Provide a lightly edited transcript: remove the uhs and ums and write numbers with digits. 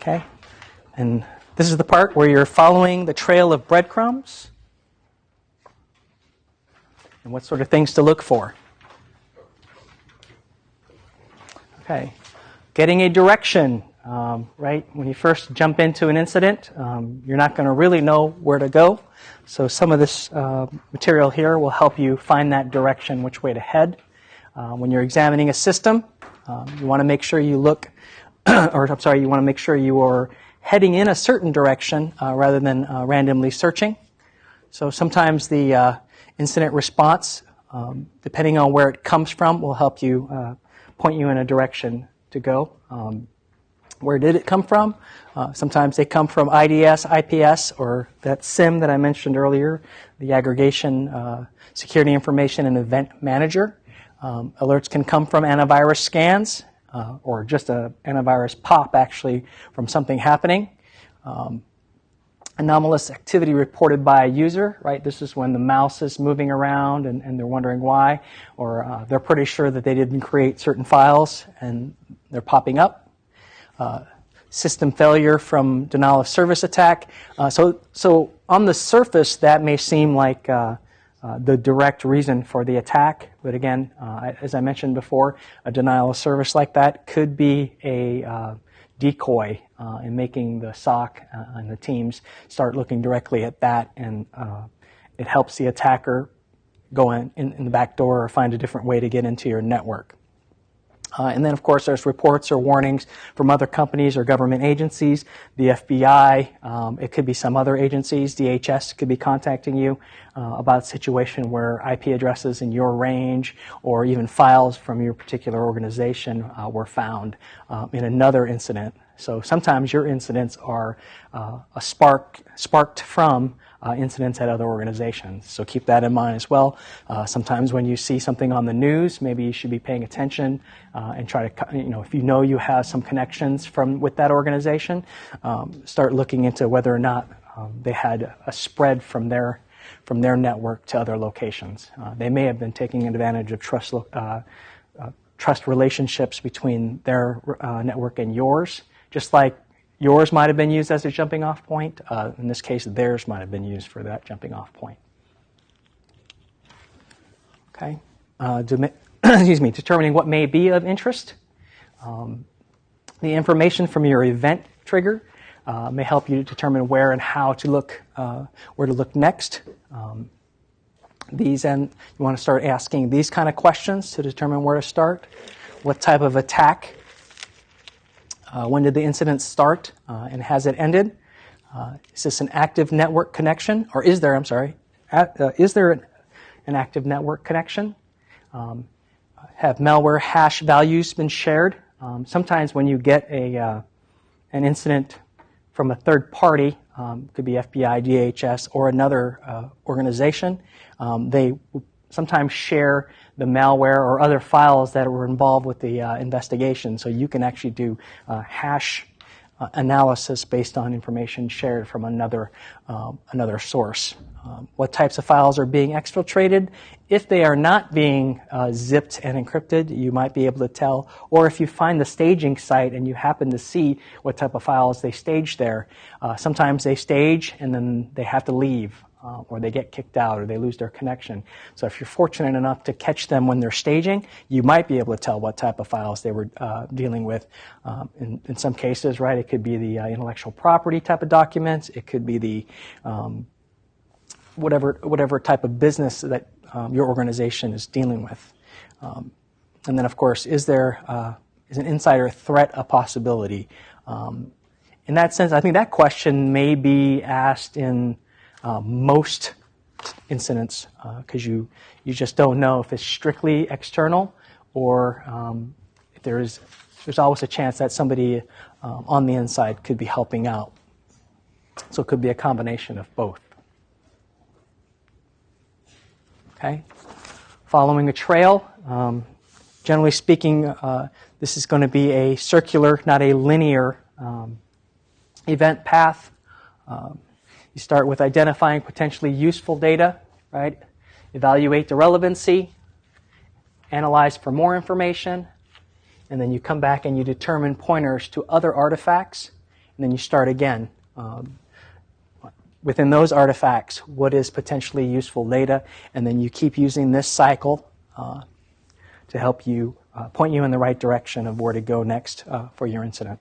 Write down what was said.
Okay? And this is the part where you're following the trail of breadcrumbs and what sort of things to look for. Okay. Getting a direction, right? When you first jump into an incident, you're not going to really know where to go. So some of this material here will help you find that direction, which way to head. When you're examining a system, you want to make sure you look, you want to make sure you are heading in a certain direction rather than randomly searching. So sometimes the incident response, depending on where it comes from, will help you point you in a direction to go. Where did it come from? Sometimes they come from IDS, IPS, or that SIM that I mentioned earlier, the Aggregation Security Information and Event Manager. Alerts can come from antivirus scans, or just an antivirus pop, actually, from something happening. Anomalous activity reported by a user, right? This is when the mouse is moving around and they're wondering why, or they're pretty sure that they didn't create certain files and they're popping up. System failure from denial of service attack. So on the surface, that may seem like the direct reason for the attack, but again, as I mentioned before, a denial of service like that could be a decoy in making the SOC and the teams start looking directly at that, and it helps the attacker go in the back door or find a different way to get into your network. And then, of course, there's reports or warnings from other companies or government agencies, the FBI, it could be some other agencies, DHS could be contacting you about a situation where IP addresses in your range or even files from your particular organization were found in another incident. So sometimes your incidents are sparked from incidents at other organizations. So keep that in mind as well. Sometimes when you see something on the news, maybe you should be paying attention and try to, if you know you have some connections with that organization, start looking into whether or not they had a spread from their network to other locations. They may have been taking advantage of trust relationships between their network and yours, just like yours might have been used as a jumping off point. In this case, theirs might have been used for that jumping off point. Okay. Determining what may be of interest. The information from your event trigger may help you determine where and how to look, where to look next. You want to start asking these kind of questions to determine where to start. What type of attack? When did the incident start, and has it ended? Is this an active network connection, or is there? Is there an active network connection? Have malware hash values been shared? Sometimes when you get an incident from a third party, could be FBI, DHS, or another organization, they sometimes share the malware or other files that were involved with the investigation. So you can actually do hash analysis based on information shared from another source. What types of files are being exfiltrated? If they are not being zipped and encrypted, you might be able to tell. Or if you find the staging site and you happen to see what type of files they staged there, sometimes they stage and then they have to leave. Or they get kicked out, or they lose their connection. So if you're fortunate enough to catch them when they're staging, you might be able to tell what type of files they were dealing with. In some cases, right, it could be the intellectual property type of documents. It could be the whatever type of business that your organization is dealing with. And then, of course, is an insider threat a possibility? In that sense, I think that question may be asked in most incidents, because you just don't know if it's strictly external or if there's always a chance that somebody on the inside could be helping out. So it could be a combination of both. Okay. Following a trail, generally speaking, this is going to be a circular, not a linear event path. You start with identifying potentially useful data, right? Evaluate the relevancy, analyze for more information, and then you come back and you determine pointers to other artifacts, and then you start again. Within those artifacts, what is potentially useful data, and then you keep using this cycle to help you point you in the right direction of where to go next for your incident.